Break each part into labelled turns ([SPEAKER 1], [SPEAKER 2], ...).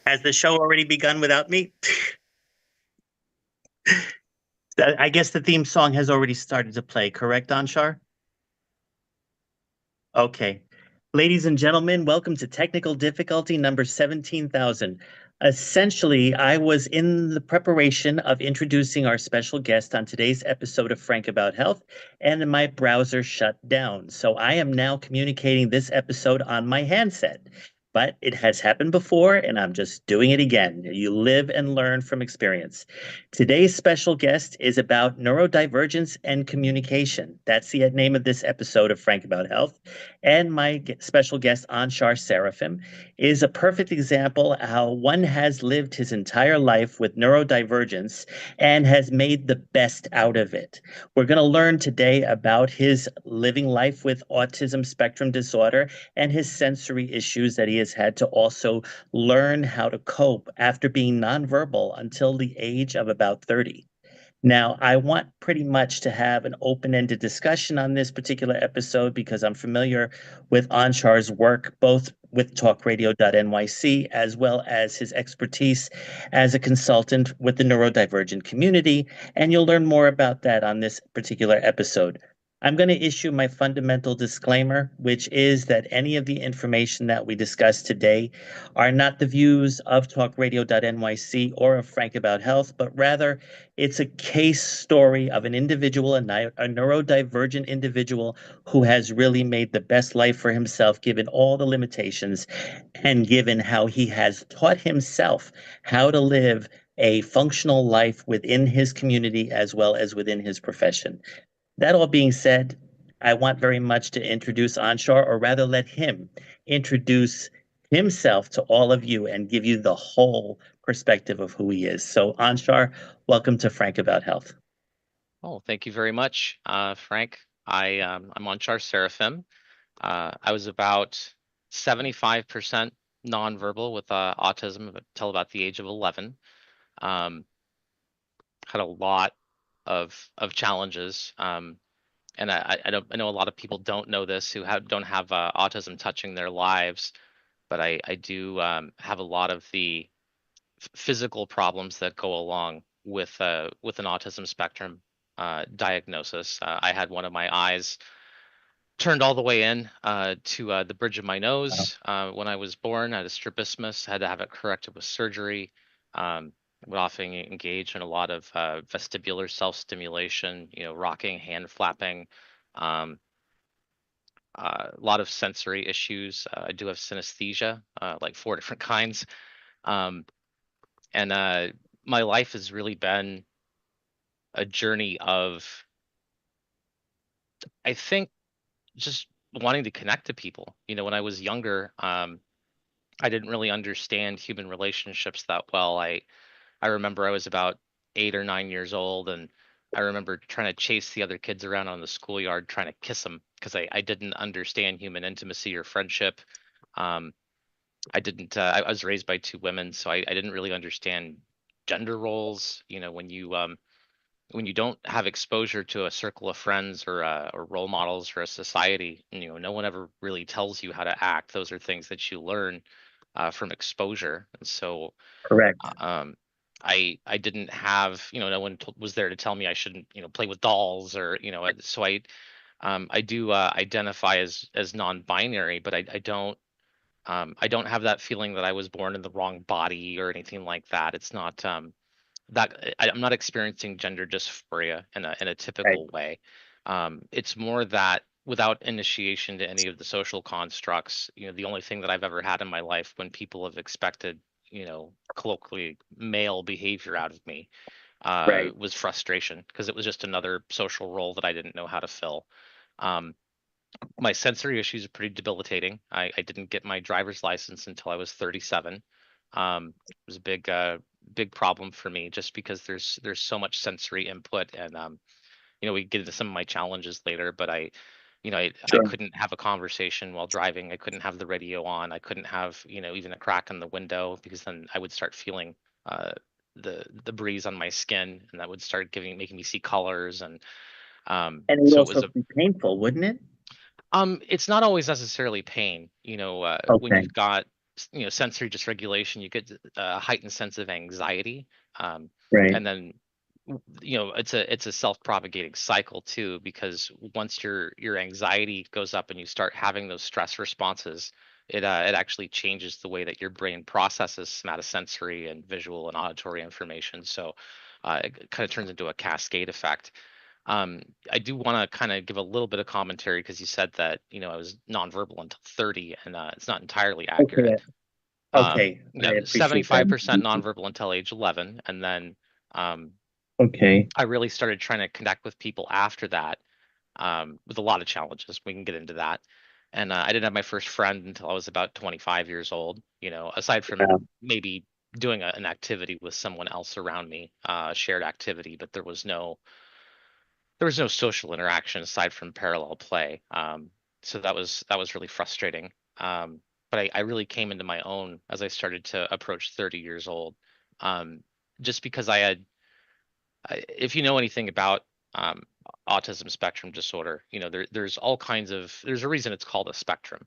[SPEAKER 1] Has the show already begun without me? I guess the theme song has already started to play, correct, Anshar? Okay. Ladies and gentlemen, welcome to technical difficulty number 17,000. Essentially, I was in the preparation of introducing our special guest on today's episode of Frank About Health, and my browser shut down. So I am now communicating this episode on my handset. But it has happened before, and I'm just doing it again. You live and learn from experience. Today's special guest is about neurodivergence and communication. That's the name of this episode of Frank About Health. And my special guest, Anshar Seraphim, is a perfect example how one has lived his entire life with neurodivergence and has made the best out of it. We're going to learn today about his living life with autism spectrum disorder and his sensory issues that he has had to also learn how to cope after being nonverbal until the age of about 30. Now, I want pretty much to have an open-ended discussion on this particular episode because I'm familiar with Anshar's work, both with talkradio.nyc as well as his expertise as a consultant with the neurodivergent community. And you'll learn more about that on this particular episode. I'm going to issue my fundamental disclaimer, which is that any of the information that we discuss today are not the views of talkradio.nyc or of Frank About Health, but rather it's a case story of an individual, a neurodivergent individual who has really made the best life for himself, given all the limitations, and given how he has taught himself how to live a functional life within his community as well as within his profession. That all being said, I want very much to introduce Anshar, or rather let him introduce himself to all of you and give you the whole perspective of who he is. So, Anshar, welcome to Frank About Health.
[SPEAKER 2] Oh, thank you very much, Frank. I'm Anshar Seraphim. I was about 75% nonverbal with autism until about the age of 11. Um, had a lot of challenges, and I know a lot of people don't know this who don't have autism touching their lives, but I do have a lot of the physical problems that go along with an autism spectrum diagnosis. I had one of my eyes turned all the way in to the bridge of my
[SPEAKER 1] Wow.
[SPEAKER 2] nose when I was born. I had a strabismus, had to have it corrected with surgery. Would often engage in a lot of vestibular self-stimulation, rocking, hand flapping, um, a lot of sensory issues. I do have synesthesia, like four different kinds. Um, and My life has really been a journey of, I think, just wanting to connect to people. When I was younger, I didn't really understand human relationships that well. I remember I was about 8 or 9 years old, and I remember trying to chase the other kids around on the schoolyard, trying to kiss them because I didn't understand human intimacy or friendship. Um, I didn't. I was raised by two women, so I didn't really understand gender roles. When you don't have exposure to a circle of friends or role models or a society, no one ever really tells you how to act. Those are things that you learn from exposure. And so
[SPEAKER 1] Correct.
[SPEAKER 2] um, I didn't have, no one was there to tell me I shouldn't, play with dolls or, so I do identify as non-binary, but I don't have that feeling that I was born in the wrong body or anything like that. It's not I'm not experiencing gender dysphoria in a
[SPEAKER 1] Right.
[SPEAKER 2] typical way. It's more that without initiation to any of the social constructs, the only thing that I've ever had in my life when people have expected, colloquially male behavior out of me,
[SPEAKER 1] Right.
[SPEAKER 2] was frustration because it was just another social role that I didn't know how to fill. Um, my sensory issues are pretty debilitating. I didn't get my driver's license until I was 37. It was a big problem for me just because there's so much sensory input, and we get into some of my challenges later, but I
[SPEAKER 1] Sure.
[SPEAKER 2] couldn't have a conversation while driving. I couldn't have the radio on. I couldn't have, even a crack in the window because then I would start feeling uh the breeze on my skin, and that would start making me see colors. And
[SPEAKER 1] And it would
[SPEAKER 2] so it
[SPEAKER 1] also
[SPEAKER 2] was a
[SPEAKER 1] be painful, wouldn't it?
[SPEAKER 2] it's not always necessarily pain, when
[SPEAKER 1] Okay.
[SPEAKER 2] you've got sensory dysregulation, you get a heightened sense of anxiety, um,
[SPEAKER 1] Right.
[SPEAKER 2] and then it's a self-propagating cycle too, because once your anxiety goes up and you start having those stress responses, it actually changes the way that your brain processes somatosensory and visual and auditory information. So it kind of turns into a cascade effect. um, I do want to kind of give a little bit of commentary because you said that I was nonverbal until 30, and it's not entirely
[SPEAKER 1] Okay.
[SPEAKER 2] accurate.
[SPEAKER 1] Okay. I
[SPEAKER 2] Yeah,
[SPEAKER 1] appreciate that.
[SPEAKER 2] 75% nonverbal until age 11, and then um,
[SPEAKER 1] Okay.
[SPEAKER 2] I really started trying to connect with people after that, with a lot of challenges. We can get into that. And I didn't have my first friend until I was about 25 years old. Aside from
[SPEAKER 1] Yeah.
[SPEAKER 2] maybe doing an activity with someone else around me, shared activity, but there was no social interaction aside from parallel play. So that was really frustrating. But I really came into my own as I started to approach 30 years old. Um, just because if you know anything about um, autism spectrum disorder, there's a reason it's called a spectrum.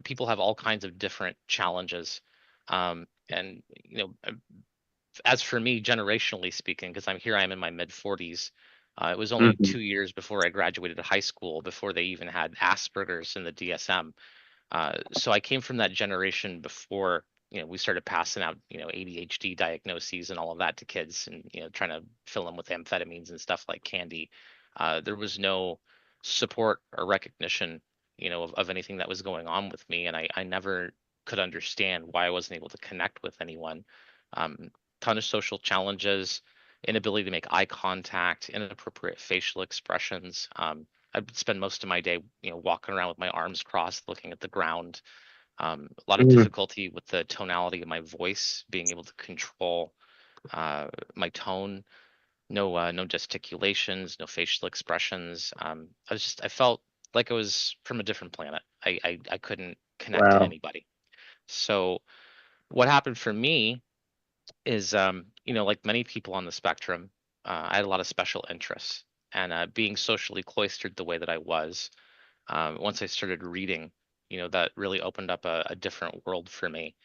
[SPEAKER 2] People have all kinds of different challenges. And as for me, generationally speaking, because I am in my mid 40s, it was only
[SPEAKER 1] Mhm.
[SPEAKER 2] 2 years before I graduated high school before they even had Asperger's in the DSM. So I came from that generation before we started passing out ADHD diagnoses and all of that to kids, and trying to fill them with amphetamines and stuff like candy. There was no support or recognition of anything that was going on with me, and I never could understand why I wasn't able to connect with anyone. um, Ton of social challenges, inability to make eye contact, inappropriate facial expressions. I'd spend most of my day, walking around with my arms crossed, looking at the ground. A lot of
[SPEAKER 1] Mm.
[SPEAKER 2] difficulty with the tonality of my voice, being able to control my tone. No gesticulations, no facial expressions. I felt like I was from a different planet. I couldn't connect to
[SPEAKER 1] Wow.
[SPEAKER 2] anybody. So what happened for me is, like many people on the spectrum, I had a lot of special interests. And being socially cloistered the way that I was, once I started reading, that really opened up a different world for me.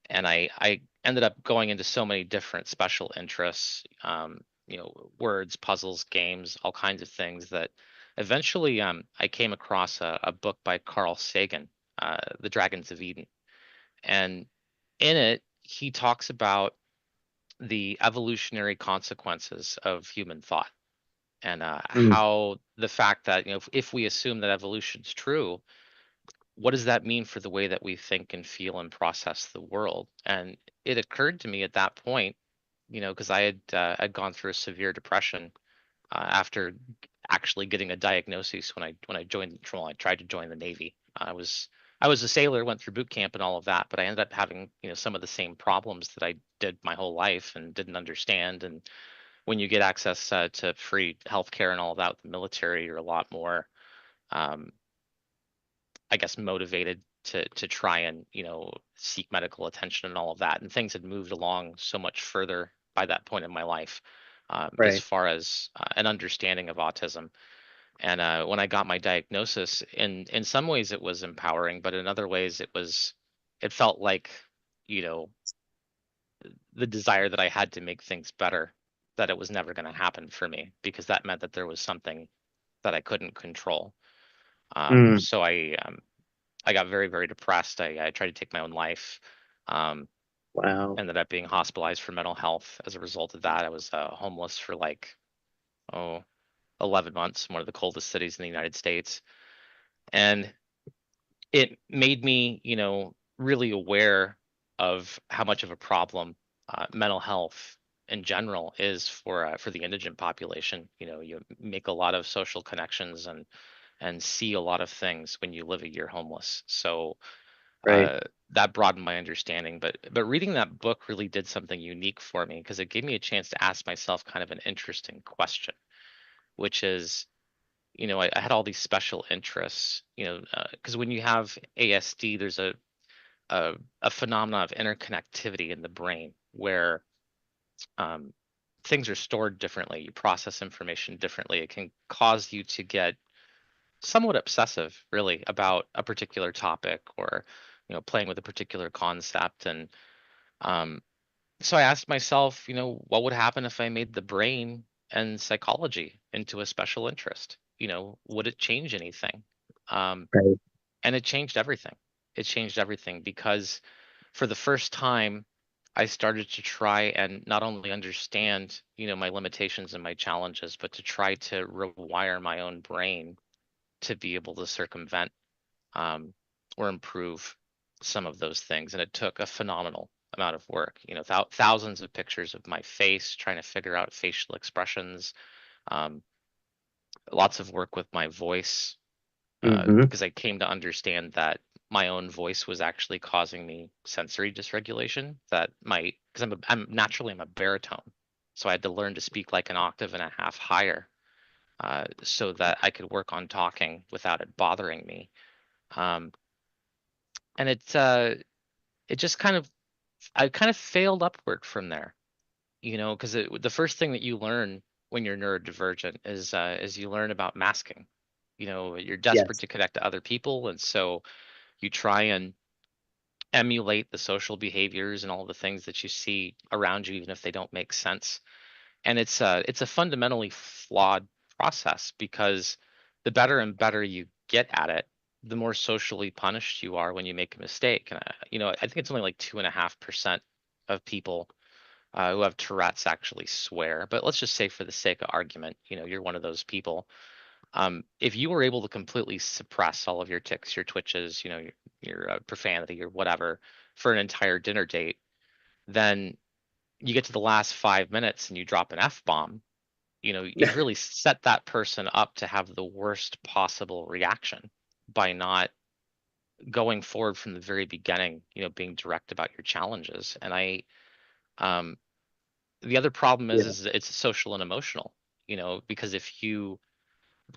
[SPEAKER 2] And I ended up going into so many different special interests, words, puzzles, games, all kinds of things that eventually I came across a book by Carl Sagan, The Dragons of Eden. And in it, he talks about the evolutionary consequences of human thought, and
[SPEAKER 1] Mm.
[SPEAKER 2] how the fact that if we assume that evolution's true, what does that mean for the way that we think and feel and process the world? And it occurred to me at that point, because I'd gone through a severe depression after actually getting a diagnosis when I I tried to join the Navy. I was a sailor, went through boot camp and all of that, but I ended up having some of the same problems that I did my whole life and didn't understand. And when you get access to free healthcare and all of that with the military, you're a lot more, um, I guess, motivated to try and seek medical attention and all of that. And things had moved along so much further by that point in my life, as
[SPEAKER 1] Right.
[SPEAKER 2] far as an understanding of autism. And when I got my diagnosis, in some ways it was empowering, but in other ways it felt like you know the desire that I had to make things better, that it was never going to happen for me, because that meant that there was something that I couldn't control.
[SPEAKER 1] Mm.
[SPEAKER 2] So I got very, very depressed. I tried to take my own life. Um,
[SPEAKER 1] Wow.
[SPEAKER 2] Ended up being hospitalized for mental health as a result of that. I was homeless for like, oh, 11 months, in one of the coldest cities in the United States. And it made me, really aware of how much of a problem mental health in general is for the indigent population. You make a lot of social connections and see a lot of things when you live a year homeless. So
[SPEAKER 1] Right.
[SPEAKER 2] uh, that broadened my understanding. But reading that book really did something unique for me, because it gave me a chance to ask myself kind of an interesting question, which is, I had all these special interests, because when you have ASD, there's a phenomenon of interconnectivity in the brain where um, things are stored differently. You process information differently. It can cause you to get somewhat obsessive, really, about a particular topic, or playing with a particular concept. And um, so I asked myself, what would happen if I made the brain and psychology into a special interest? Would it change anything? Um,
[SPEAKER 1] Right.
[SPEAKER 2] and it changed everything. It changed everything because for the first time, I started to try and not only understand, my limitations and my challenges, but to try to rewire my own brain to be able to circumvent um, or improve some of those things. And it took a phenomenal amount of work, thousands of pictures of my face, trying to figure out facial expressions, um, lots of work with my voice,
[SPEAKER 1] Hmm.
[SPEAKER 2] because I came to understand that my own voice was actually causing me sensory dysregulation. Because I'm a baritone, so I had to learn to speak like an octave and a half higher, so that I could work on talking without it bothering me. Um, and it just I kind of failed upward from there, because the first thing that you learn when you're neurodivergent is you learn about masking. You're desperate
[SPEAKER 1] Yes.
[SPEAKER 2] to connect to other people, and so you try and emulate the social behaviors and all the things that you see around you, even if they don't make sense. And it's a fundamentally flawed process because the better and better you get at it, the more socially punished you are when you make a mistake. And I think it's only like 2.5% of people who have Tourette's actually swear. But let's just say, for the sake of argument, you're one of those people. If you were able to completely suppress all of your tics, your twitches, your profanity or whatever for an entire dinner date, then you get to the last 5 minutes and you drop an F bomb. You've really set that person up to have the worst possible reaction by not going forward from the very beginning, being direct about your challenges. And um, the other problem is,
[SPEAKER 1] Yeah.
[SPEAKER 2] is it's social and emotional, because if you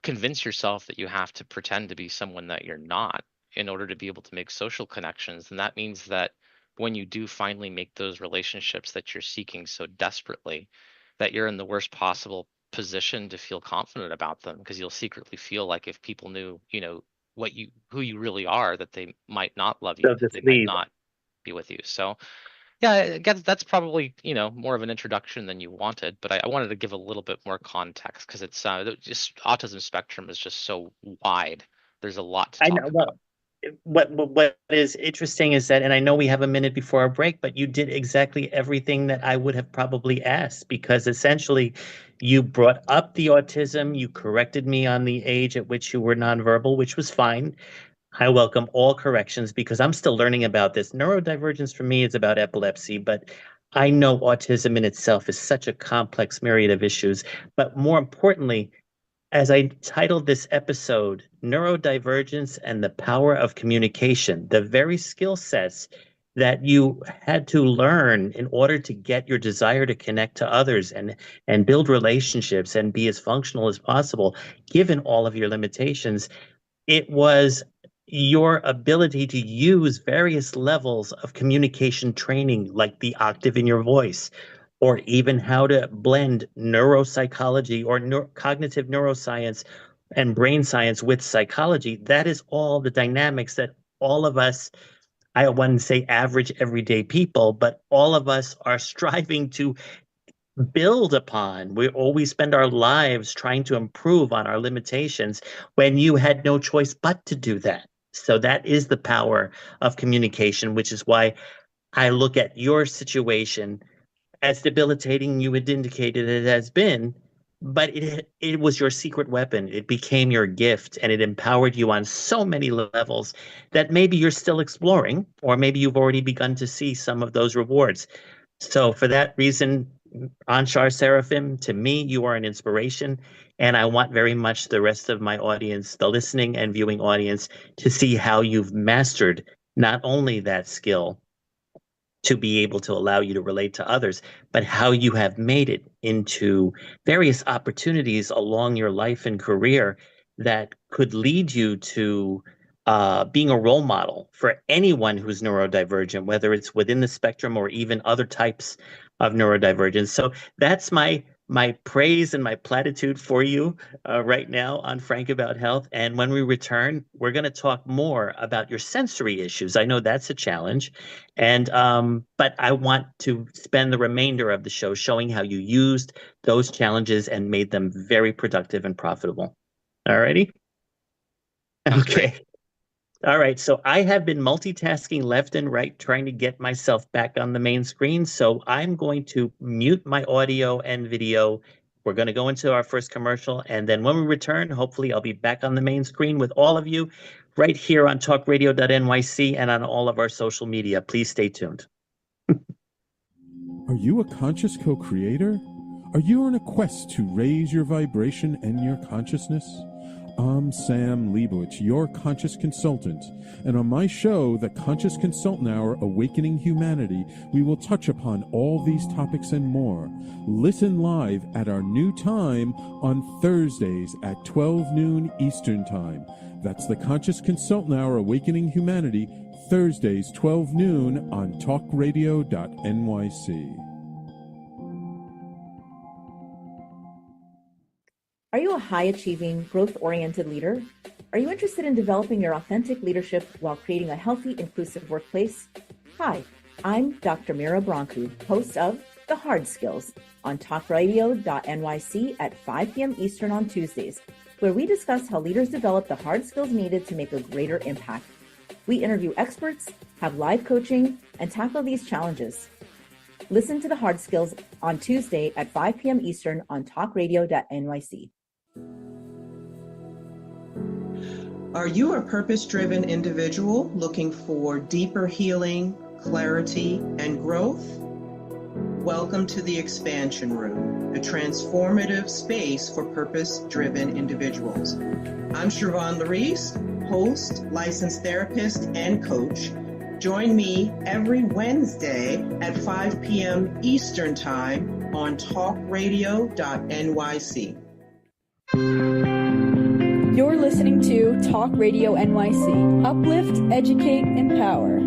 [SPEAKER 2] convince yourself that you have to pretend to be someone that you're not in order to be able to make social connections, then that means that when you do finally make those relationships that you're seeking so desperately, that you're in the worst possible position to feel confident about them, because you'll secretly feel like if people knew, who you really are, that they might not love you,
[SPEAKER 1] So
[SPEAKER 2] that
[SPEAKER 1] just
[SPEAKER 2] they might
[SPEAKER 1] leave.
[SPEAKER 2] not be with you. So yeah, I guess that's probably, more of an introduction than you wanted, but I wanted to give a little bit more context because it's just autism spectrum is just so wide. There's a lot to
[SPEAKER 1] I know.
[SPEAKER 2] talk about.
[SPEAKER 1] Well, what is interesting is that, and I know we have a minute before our break, but you did exactly everything that I would have probably asked, because essentially you brought up the autism, you corrected me on the age at which you were nonverbal, which was fine. I welcome all corrections because I'm still learning about this. Neurodivergence for me is about epilepsy, but I know autism in itself is such a complex myriad of issues. But more importantly, as I titled this episode, Neurodivergence and the Power of Communication, the very skill sets that you had to learn in order to get your desire to connect to others and build relationships and be as functional as possible, given all of your limitations, it was your ability to use various levels of communication training, like the octave in your voice, or even how to blend neuropsychology or cognitive neuroscience and brain science with psychology. That is all the dynamics that all of us, I wouldn't say average everyday people, but all of us are striving to build upon. We always spend our lives trying to improve on our limitations when you had no choice but to do that. So that is the power of communication, which is why I look at your situation as debilitating you had indicated it has been, but it was your secret weapon. It became your gift and it empowered you on so many levels that maybe you're still exploring, or maybe you've already begun to see some of those rewards. So for that reason, Anshar Seraphim, to me, you are an inspiration. And I want very much the rest of my audience, the listening and viewing audience, to see how you've mastered not only that skill to be able to allow you to relate to others, but how you have made it into various opportunities along your life and career that could lead you to being a role model for anyone who's neurodivergent, whether it's within the spectrum or even other types of neurodivergence. So that's my praise and my platitude for you right now on Frank About Health. And when we return, we're going to talk more about your sensory issues. I know that's a challenge. And but I want to spend the remainder of the show showing how you used those challenges and made them very productive and profitable. All righty?
[SPEAKER 2] Sounds great.
[SPEAKER 1] Okay. All right, so I have been multitasking left and right trying to get myself back on the main screen. So I'm going to mute my audio and video. We're going to go into our first commercial. And then when we return, hopefully I'll be back on the main screen with all of you right here on talkradio.nyc and on all of our social media. Please stay tuned.
[SPEAKER 3] Are you a conscious co-creator? Are you on a quest to raise your vibration and your consciousness? I'm Sam Leibowitz, your conscious consultant, and on my show, The Conscious Consultant Hour Awakening Humanity, we will touch upon all these topics and more. Listen live at our new time on Thursdays at 12 noon Eastern Time. That's The Conscious Consultant Hour Awakening Humanity, Thursdays 12 noon on talkradio.nyc.
[SPEAKER 4] Are you a high-achieving, growth-oriented leader? Are you interested in developing your authentic leadership while creating a healthy, inclusive workplace? Hi, I'm Dr. Mira Brancu, host of The Hard Skills on talkradio.nyc at 5 p.m. Eastern on Tuesdays, where we discuss how leaders develop the hard skills needed to make a greater impact. We interview experts, have live coaching, and tackle these challenges. Listen to The Hard Skills on Tuesday at 5 p.m. Eastern on talkradio.nyc.
[SPEAKER 5] Are you a purpose-driven individual looking for deeper healing, clarity, and growth? Welcome to the Expansion Room, a transformative space for purpose-driven individuals. I'm Siobhan Larice, host, licensed therapist, and coach. Join me every Wednesday at 5 p.m. Eastern Time on talkradio.nyc.
[SPEAKER 6] You're listening to Talk Radio NYC. Uplift, educate, empower.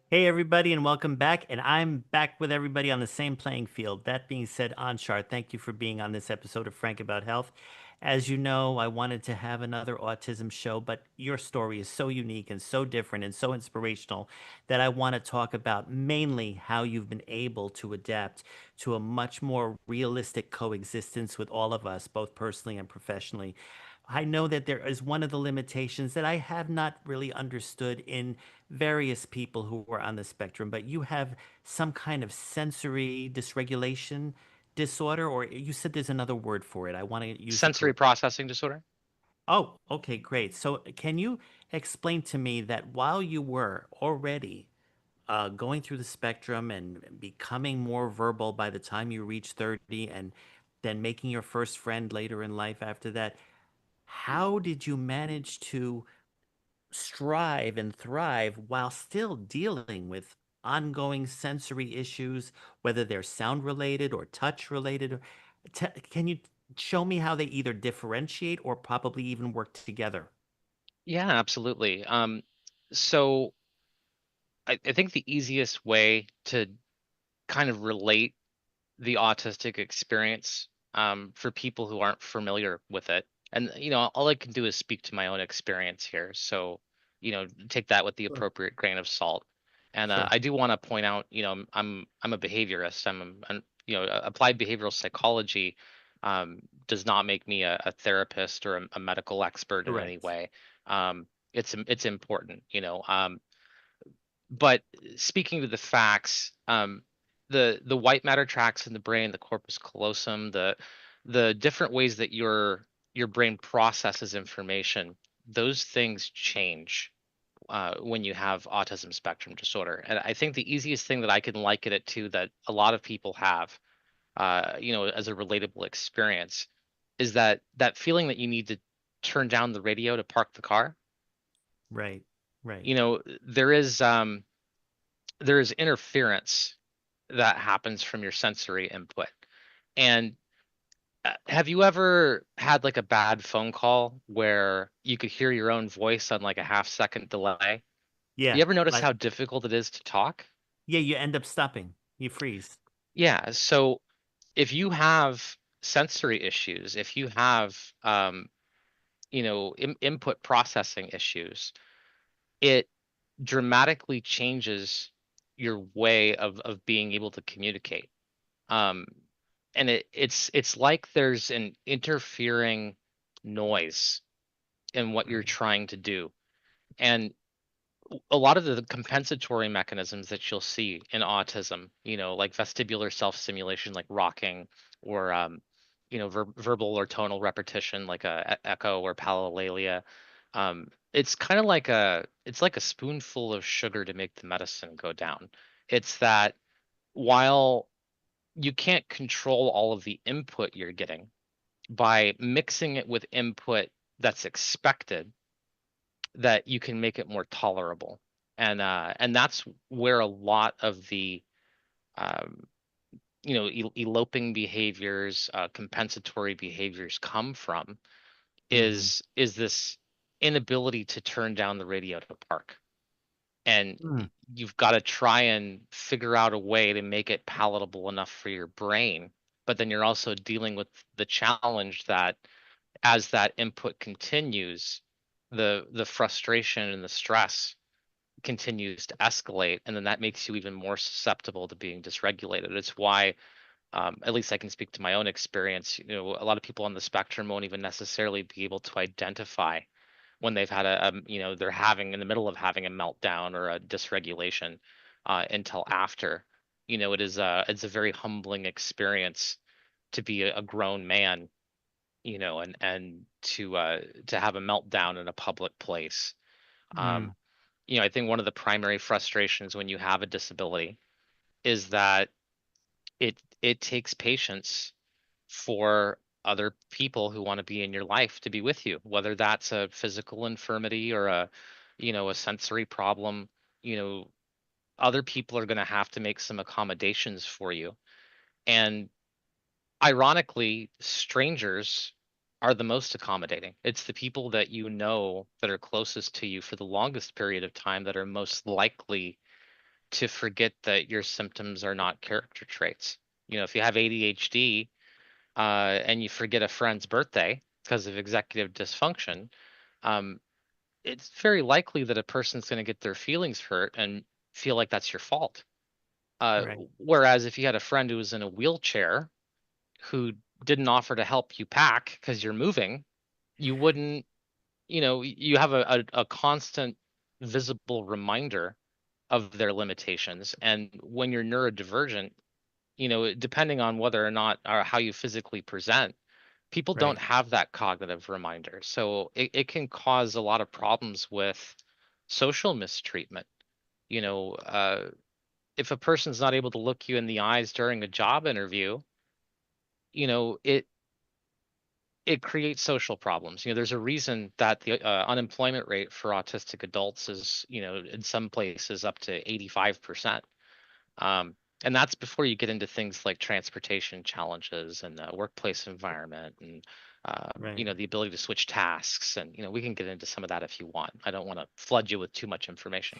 [SPEAKER 1] Hey, everybody, and welcome back. And I'm back with everybody on the same playing field. That being said, Anshar, thank you for being on this episode of Frank About Health. As you know, I wanted to have another autism show, but your story is so unique and so different and so inspirational that I want to talk about mainly how you've been able to adapt to a much more realistic coexistence with all of us, both personally and professionally. I know that there is one of the limitations that I have not really understood in various people who are on the spectrum, but you have some kind of sensory dysregulation disorder, or you said there's another word for it. I want to use it.
[SPEAKER 2] Sensory processing disorder.
[SPEAKER 1] Oh, okay, great. So can you explain to me that while you were already going through the spectrum and becoming more verbal by the time you reached 30 and then making your first friend later in life after that, how did you manage to strive and thrive while still dealing with ongoing sensory issues, whether they're sound related or touch related? Can you show me how they either differentiate or probably even work together?
[SPEAKER 2] Yeah, absolutely. So I think the easiest way to kind of relate the autistic experience for people who aren't familiar with it, and all I can do is speak to my own experience here. So, take that with the
[SPEAKER 1] Sure.
[SPEAKER 2] appropriate grain of salt. And
[SPEAKER 1] Sure.
[SPEAKER 2] I do want to point out, I'm a behaviorist. Applied behavioral psychology does not make me a therapist or a medical expert in any
[SPEAKER 1] Correct.
[SPEAKER 2] way. It's important, but speaking to the facts, the white matter tracts in the brain, the corpus callosum, the different ways that your brain processes information, those things change when you have autism spectrum disorder. And I think the easiest thing that I can liken it to that a lot of people have, as a relatable experience, is that feeling that you need to turn down the radio to park the car.
[SPEAKER 7] Right. Right.
[SPEAKER 2] You know, there is interference that happens from your sensory input. And have you ever had like a bad phone call where you could hear your own voice on like a half-second delay?
[SPEAKER 7] Yeah.
[SPEAKER 2] You ever notice
[SPEAKER 7] Like,
[SPEAKER 2] how difficult it is to talk?
[SPEAKER 7] yeah, you end up stopping. You freeze.
[SPEAKER 2] Yeah, so if you have sensory issues, if you have input processing issues, it dramatically changes your way of being able to communicate. Um, and it's like there's an interfering noise in what you're
[SPEAKER 7] Right.
[SPEAKER 2] trying to do. And a lot of the compensatory mechanisms that you'll see in autism, like vestibular self-stimulation, like rocking, or verbal or tonal repetition, like a echo or palilalia. It's kind of like it's like a spoonful of sugar to make the medicine go down. It's that while you can't control all of the input you're getting, by mixing it with input that's expected, that you can make it more tolerable. And that's where a lot of the um, eloping behaviors, compensatory behaviors come from,
[SPEAKER 7] Mm-hmm.
[SPEAKER 2] is this inability to turn down the radio to park. And
[SPEAKER 7] Mm.
[SPEAKER 2] you've got to try and figure out a way to make it palatable enough for your brain, but then you're also dealing with the challenge that as that input continues, the frustration and the stress continues to escalate, and then that makes you even more susceptible to being dysregulated. It's why, at least I can speak to my own experience, a lot of people on the spectrum won't even necessarily be able to identify when they've had they're having, in the middle of having a meltdown or a dysregulation, until after. It's a very humbling experience to be a grown man, and to have a meltdown in a public place. Um,
[SPEAKER 7] Mm.
[SPEAKER 2] I think one of the primary frustrations when you have a disability is that it takes patience for other people who want to be in your life to be with you, whether that's a physical infirmity or a sensory problem. you know Other people are going to have to make some accommodations for you. And ironically, strangers are the most accommodating. It's the people that that are closest to you for the longest period of time that are most likely to forget that your symptoms are not character traits. If you have ADHD, and you forget a friend's birthday because of executive dysfunction, um, it's very likely that a person's going to get their feelings hurt and feel like that's your fault.
[SPEAKER 7] Right.
[SPEAKER 2] Whereas if you had a friend who was in a wheelchair who didn't offer to help you pack because you're moving, you wouldn't, you have a constant visible reminder of their limitations. And when you're neurodivergent, depending on whether or not or how you physically present, people don't
[SPEAKER 7] Right.
[SPEAKER 2] have that cognitive reminder. So it can cause a lot of problems with social mistreatment. You know, uh, if a person's not able to look you in the eyes during a job interview, you know, it it creates social problems. There's a reason that the unemployment rate for autistic adults is, in some places up to 85%. Um, and that's before you get into things like transportation challenges and the workplace environment and,
[SPEAKER 7] Right.
[SPEAKER 2] the ability to switch tasks. And, we can get into some of that if you want. I don't want to flood you with too much information.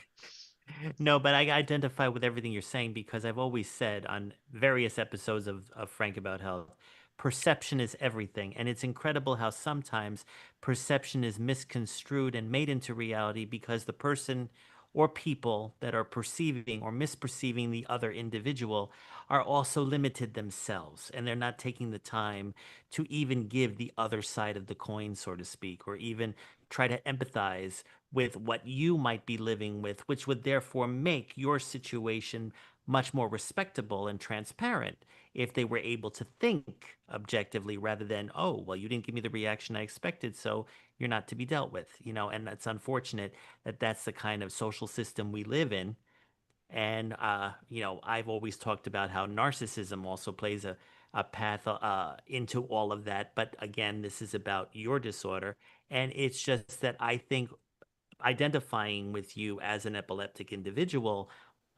[SPEAKER 7] No, but I identify with everything you're saying because I've always said on various episodes of Frank About Health, perception is everything. And it's incredible how sometimes perception is misconstrued and made into reality because the person or people that are perceiving or misperceiving the other individual are also limited themselves. And they're not taking the time to even give the other side of the coin, so to speak, or even try to empathize with what you might be living with, which would therefore make your situation much more respectable and transparent if they were able to think objectively rather than, oh, well, you didn't give me the reaction I expected, so you're not to be dealt with, and it's unfortunate that that's the kind of social system we live in. And, I've always talked about how narcissism also plays a path into all of that. But again, this is about your disorder. And it's just that I think identifying with you as an epileptic individual,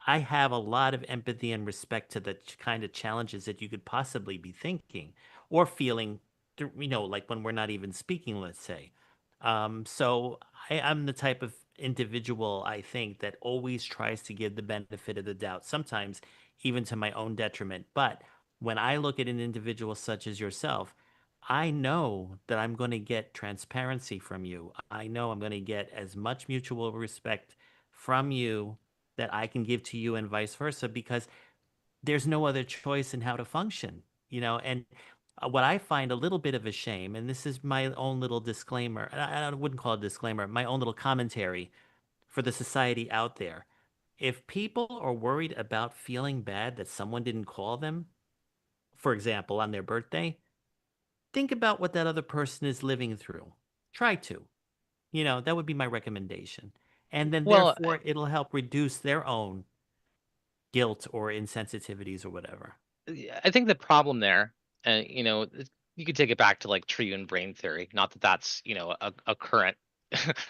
[SPEAKER 7] I have a lot of empathy and respect to the kind of challenges that you could possibly be thinking or feeling, like when we're not even speaking, let's say. So I'm the type of individual, I think, that always tries to give the benefit of the doubt, sometimes even to my own detriment. But when I look at an individual such as yourself, I know that I'm going to get transparency from you. I know I'm going to get as much mutual respect from you that I can give to you and vice versa, because there's no other choice in how to function, and what I find a little bit of a shame, and this is my own little disclaimer, I wouldn't call it a disclaimer, my own little commentary for the society out there. If people are worried about feeling bad that someone didn't call them, for example, on their birthday, think about what that other person is living through. Try to. That would be my recommendation. And then
[SPEAKER 2] Well,
[SPEAKER 7] therefore it'll help reduce their own guilt or insensitivities or whatever.
[SPEAKER 2] I think the problem there, you could take it back to like tree and brain theory. Not that that's, a current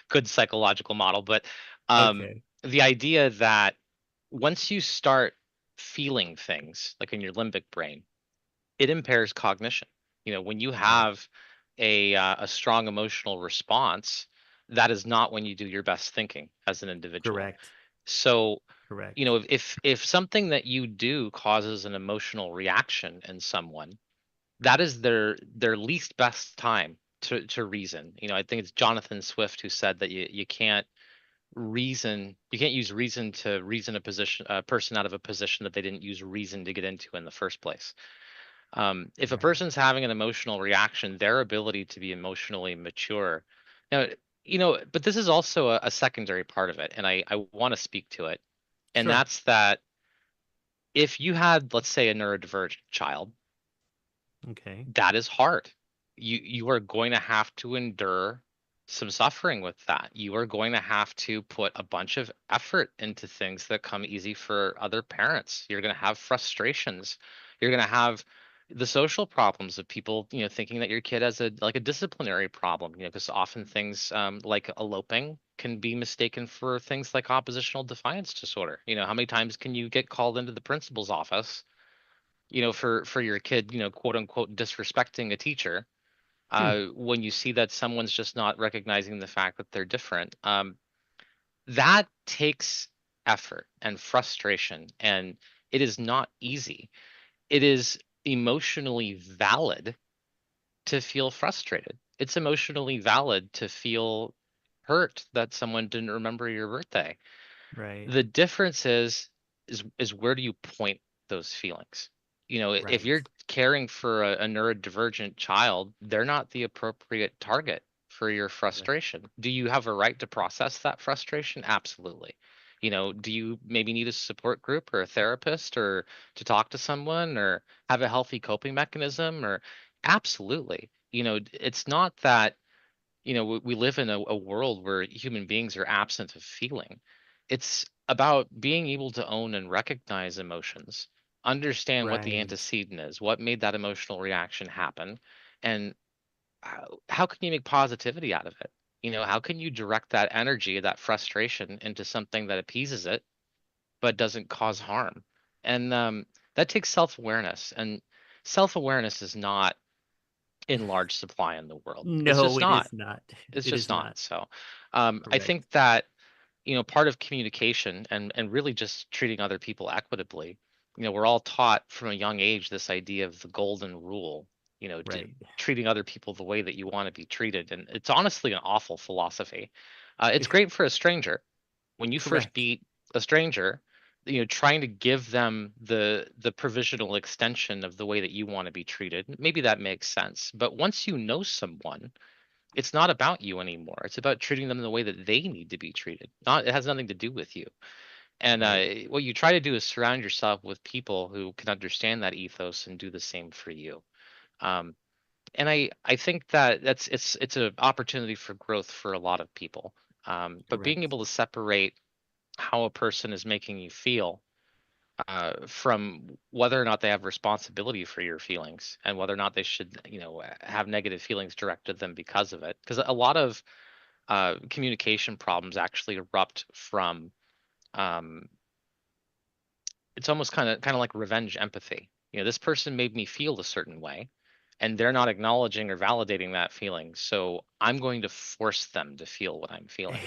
[SPEAKER 2] good psychological model, but
[SPEAKER 7] Okay.
[SPEAKER 2] the idea that once you start feeling things like in your limbic brain, it impairs cognition. When you
[SPEAKER 7] Right.
[SPEAKER 2] have a strong emotional response, that is not when you do your best thinking as an individual.
[SPEAKER 7] Correct.
[SPEAKER 2] So,
[SPEAKER 7] Correct.
[SPEAKER 2] if something that you do causes an emotional reaction in someone, that is their least best time to reason. I think it's Jonathan Swift who said that you can't use reason to reason a person out of a position that they didn't use reason to get into in the first place. If a
[SPEAKER 7] Right.
[SPEAKER 2] person's having an emotional reaction, their ability to be emotionally mature, now, but this is also a secondary part of it, and I want to speak to it, and
[SPEAKER 7] Sure.
[SPEAKER 2] that's that if you had, let's say, a neurodivergent child,
[SPEAKER 7] Okay.
[SPEAKER 2] that is hard. You are going to have to endure some suffering with that. You are going to have to put a bunch of effort into things that come easy for other parents. You're going to have frustrations. You're going to have the social problems of people, thinking that your kid has a disciplinary problem, because often things like eloping can be mistaken for things like oppositional defiance disorder. How many times can you get called into the principal's office, for your kid, quote unquote, disrespecting a teacher,
[SPEAKER 7] Hmm.
[SPEAKER 2] when you see that someone's just not recognizing the fact that they're different. That takes effort and frustration, and it is not easy. It is emotionally valid to feel frustrated. It's emotionally valid to feel hurt that someone didn't remember your birthday.
[SPEAKER 7] Right.
[SPEAKER 2] The difference is where do you point those feelings? If
[SPEAKER 7] Right.
[SPEAKER 2] you're caring for a neurodivergent child, they're not the appropriate target for your
[SPEAKER 7] Right.
[SPEAKER 2] frustration. Do you have a right to process that frustration? Absolutely. Do you maybe need a support group or a therapist or to talk to someone or have a healthy coping mechanism or absolutely. It's not that we live in a world where human beings are absent of feeling. It's about being able to own and recognize emotions, understand what the
[SPEAKER 7] Right.
[SPEAKER 2] antecedent is, what made that emotional reaction happen, and how can you make positivity out of it? How can you direct that energy, that frustration into something that appeases it, but doesn't cause harm? And that takes self-awareness. And self-awareness is not in large supply in the world. It's
[SPEAKER 7] No,
[SPEAKER 2] just
[SPEAKER 7] it
[SPEAKER 2] not.
[SPEAKER 7] is not.
[SPEAKER 2] It's
[SPEAKER 7] It
[SPEAKER 2] just
[SPEAKER 7] is
[SPEAKER 2] not.
[SPEAKER 7] not.
[SPEAKER 2] So, I
[SPEAKER 7] Correct.
[SPEAKER 2] think that part of communication and really just treating other people equitably. We're all taught from a young age this idea of the golden rule.
[SPEAKER 7] Right.
[SPEAKER 2] Treating other people the way that you want to be treated, and it's honestly an awful philosophy. It's great for a stranger when you first
[SPEAKER 7] Correct.
[SPEAKER 2] meet a stranger. Trying to give them the provisional extension of the way that you want to be treated. Maybe that makes sense, but once you know someone, it's not about you anymore. It's about treating them the way that they need to be treated. Not, it has nothing to do with you. And
[SPEAKER 7] Right.
[SPEAKER 2] what you try to do is surround yourself with people who can understand that ethos and do the same for you. Um, and I think that it's an opportunity for growth for a lot of people. But being
[SPEAKER 7] Correct.
[SPEAKER 2] able to separate how a person is making you feel from whether or not they have responsibility for your feelings and whether or not they should, have negative feelings directed at them because of it. Because a lot of communication problems actually erupt from um, it's almost kind of like revenge empathy. This person made me feel a certain way, and they're not acknowledging or validating that feeling. So I'm going to force them to feel what I'm feeling.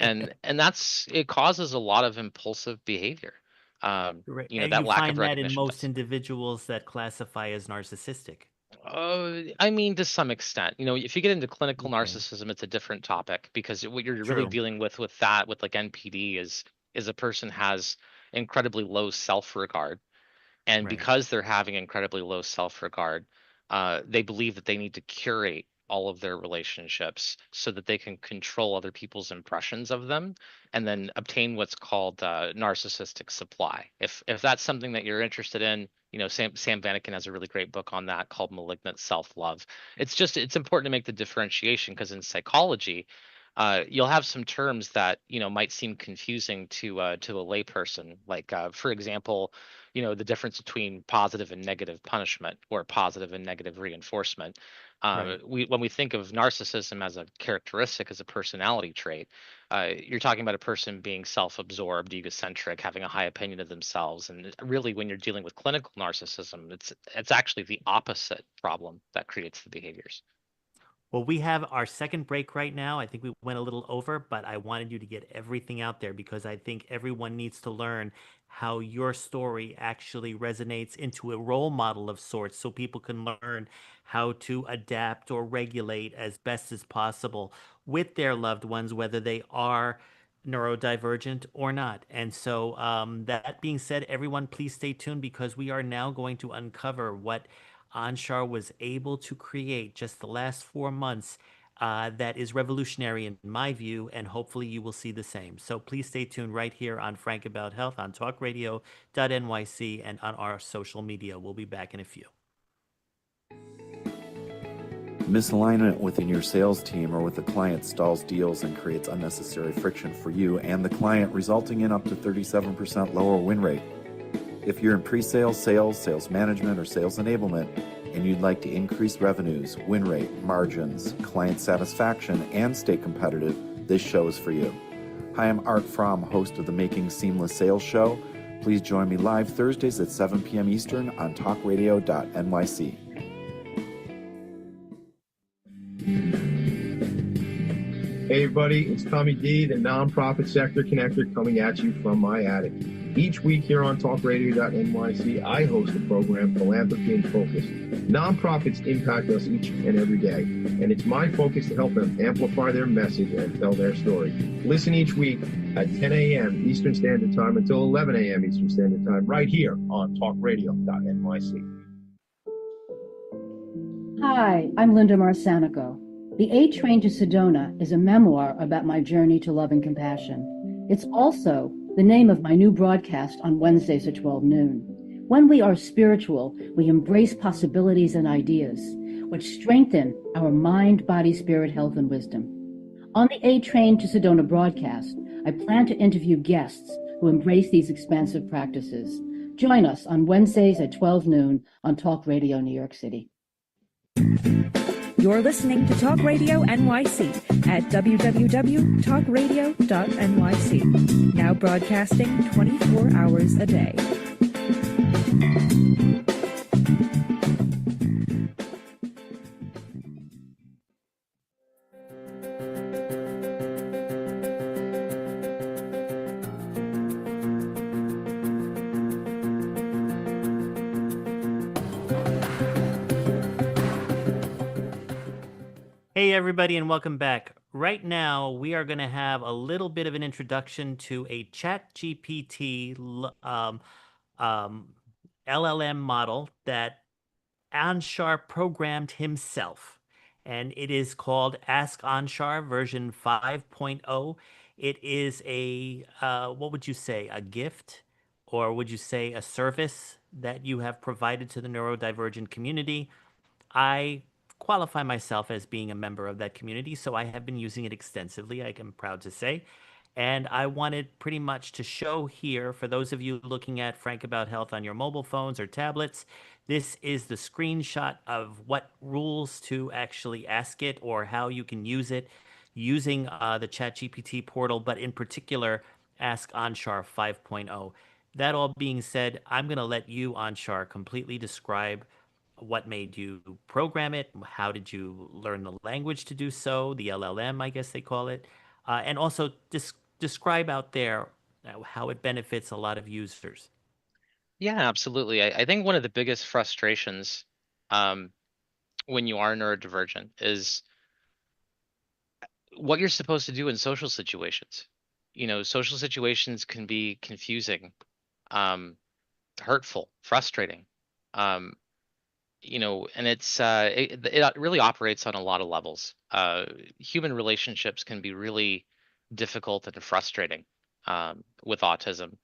[SPEAKER 2] And it causes a lot of impulsive behavior.
[SPEAKER 7] Right. And
[SPEAKER 2] That
[SPEAKER 7] you
[SPEAKER 2] lack of
[SPEAKER 7] find that in
[SPEAKER 2] recognition
[SPEAKER 7] most
[SPEAKER 2] does.
[SPEAKER 7] individuals that classify as narcissistic.
[SPEAKER 2] I mean, to some extent, if you get into clinical
[SPEAKER 7] Okay.
[SPEAKER 2] narcissism, it's a different topic because what you're really
[SPEAKER 7] True.
[SPEAKER 2] dealing with that, with like NPD, is a person has incredibly low self-regard. And
[SPEAKER 7] Right.
[SPEAKER 2] because they're having incredibly low self-regard, they believe that they need to curate all of their relationships so that they can control other people's impressions of them and then obtain what's called narcissistic supply. If that's something that you're interested in, Sam Vanaken has a really great book on that called Malignant Self-Love. It's important to make the differentiation because in psychology, you'll have some terms that might seem confusing to a layperson. Like for example, the difference between positive and negative punishment or positive and negative reinforcement.
[SPEAKER 7] Right.
[SPEAKER 2] When we think of narcissism as a characteristic, as a personality trait, you're talking about a person being self-absorbed, egocentric, having a high opinion of themselves. And really, when you're dealing with clinical narcissism, it's actually the opposite problem that creates the behaviors.
[SPEAKER 7] Well, we have our second break right now. I think we went a little over, but I wanted you to get everything out there because I think everyone needs to learn how your story actually resonates into a role model of sorts so people can learn how to adapt or regulate as best as possible with their loved ones, whether they are neurodivergent or not. And so, that being said, everyone, please stay tuned because we are now going to uncover what Anshar was able to create just the last 4 months that is revolutionary in my view, and hopefully you will see the same. So please stay tuned right here on Frank About Health on talkradio.nyc and on our social media. We'll be back in a few.
[SPEAKER 8] Misalignment within your sales team or with the client stalls deals and creates unnecessary friction for you and the client, resulting in up to 37% lower win rate. If you're in pre-sales, sales management, or sales enablement, and you'd like to increase revenues, win rate, margins, client satisfaction, and stay competitive, this show is for you. Hi, I'm Art Fromm, host of the Making Seamless Sales Show. Please join me live Thursdays at 7 p.m. Eastern on talkradio.nyc.
[SPEAKER 9] Hey everybody, it's Tommy D, the nonprofit sector connector, coming at you from my attic. Each week here on talkradio.nyc, I host the program Philanthropy in Focus. Nonprofits impact us each and every day, and it's my focus to help them amplify their message and tell their story. Listen each week at 10 a.m. Eastern Standard Time until 11 a.m. Eastern Standard Time, right here on talkradio.nyc.
[SPEAKER 10] Hi, I'm Linda Marcanico. The A Train to Sedona is a memoir about my journey to love and compassion. It's also the name of my new broadcast on Wednesdays at 12 noon. When we are spiritual, we embrace possibilities and ideas, which strengthen our mind, body, spirit, health, and wisdom. On the A Train to Sedona broadcast, I plan to interview guests who embrace these expansive practices. Join us on Wednesdays at 12 noon on Talk Radio New York City.
[SPEAKER 11] You're listening to Talk Radio NYC at www.talkradio.nyc. Now broadcasting 24 hours a day.
[SPEAKER 7] Hey, everybody, and welcome back. Right now, we are going to have a little bit of an introduction to a ChatGPT LLM model that Anshar programmed himself. And it is called AskAnshar version 5.0. It is a, what would you say, a gift? Or would you say a service that you have provided to the neurodivergent community? I qualify myself as being a member of that community, so I have been using it extensively, I am proud to say. And I wanted pretty much to show here, for those of you looking at Frank About Health on your mobile phones or tablets, this is the screenshot of what rules to actually ask it or how you can use it using the ChatGPT portal, but in particular, Ask Anshar 5.0. That all being said, I'm going to let you, Anshar, completely describe what made you program it, how did you learn the language to do so, the LLM, I guess they call it, and also describe out there how it benefits a lot of users.
[SPEAKER 2] Yeah, absolutely. I think one of the biggest frustrations um, when you are neurodivergent is what you're supposed to do in social situations. Social situations can be confusing, um, hurtful, frustrating. Um, and it really operates on a lot of levels. Human relationships can be really difficult and frustrating with autism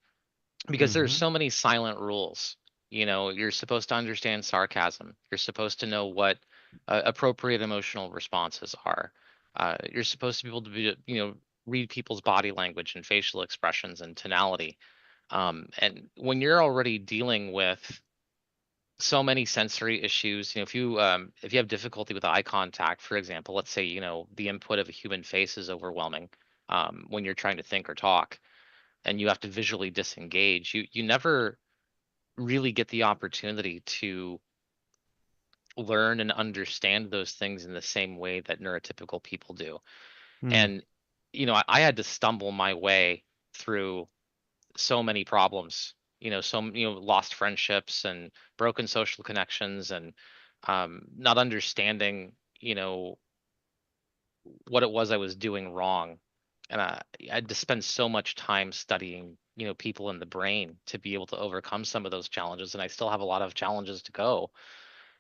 [SPEAKER 2] because there's
[SPEAKER 7] Mm-hmm.
[SPEAKER 2] so many silent rules. You're supposed to understand sarcasm. You're supposed to know what appropriate emotional responses are. You're supposed to be able to read people's body language and facial expressions and tonality. And when you're already dealing with so many sensory issues, if you have difficulty with eye contact, for example, let's say the input of a human face is overwhelming when you're trying to think or talk, and you have to visually disengage. You never really get the opportunity to learn and understand those things in the same way that neurotypical people do.
[SPEAKER 7] Mm.
[SPEAKER 2] And I had to stumble my way through so many problems, lost friendships and broken social connections, and not understanding what it was I was doing wrong. And I had to spend so much time studying people in the brain to be able to overcome some of those challenges, and I still have a lot of challenges to go.